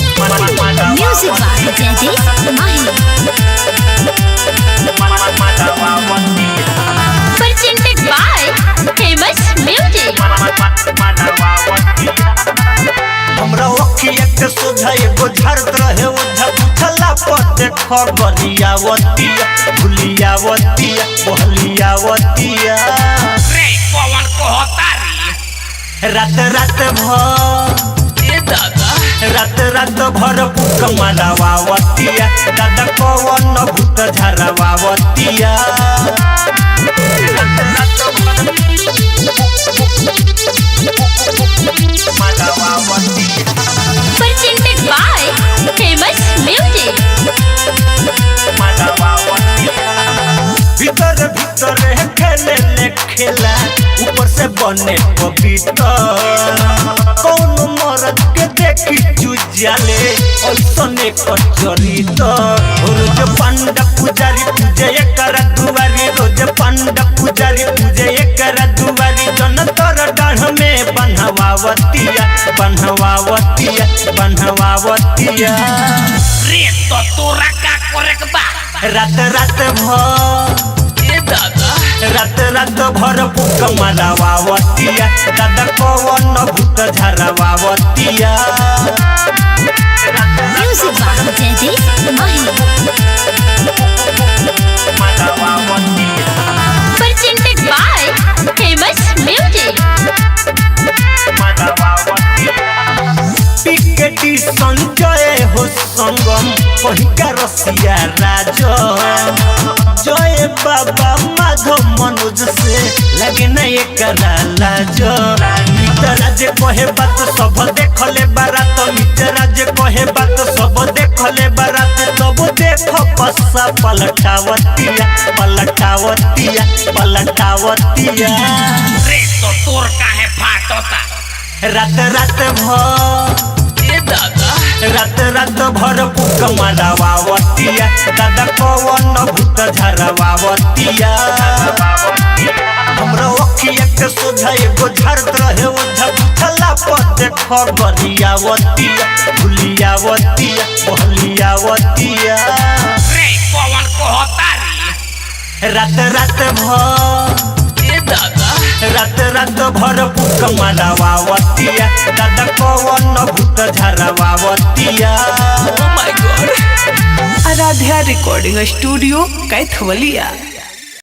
Music by Jaideep Mahi. Presented by Famous Music. हमरा अखिया के सोझा एगो झरत रहे ओझा उठला पर देख गरियावतिया भुलियावतिया बहलियावतिया रे पवन कहतारी रात रात भर ए दादा रात भर पुक मारावावतिया दादा कवन भूत झरवावतिया Presented by Famous Music. भीतर भीतर खेले ले खेला ऊपर से बने पपीता कौन मरद के देखी चुजाले ऐसने कचरिता रोज पंडा पुजारी पूजे एकर दुआरी रोज पंडा पुजारी पूजे एकर दुआरी जन तर डाढ़ में बनवावतिया रे तो तोरा का करे के बा रात भर ए दादा रात भर पुक मारावावतिया दादा कवन भूत झरवावतिया Music by Jaideep Mahi. Presented by Famous Music. Piketty Sanjay हो संगम कहिका रसिया राजा जय बाबा माधव मनोज से लगे न एकरा लाज मितराज कहे बात सब देखले बारात मितराज कहे बात सब देखले बारात तब देख पस्सा पलटावतिया रे तो तोर काहे फाटता रात भर ए दादा रात भर पुक मारावावतिया दादा कवन भूत झरवावतिया हमरा अखिया के सोझा एगो झरत रहे ओझा उठला पर देख गरियावतिया भुलियावतिया बहलियावतिया रे पवन कहतारी रात भर ए दादा रात भर पुक मारावावतिया दादा कवन भूत झरवावतिया oh my god Aradhya recording studio Kaithwalia.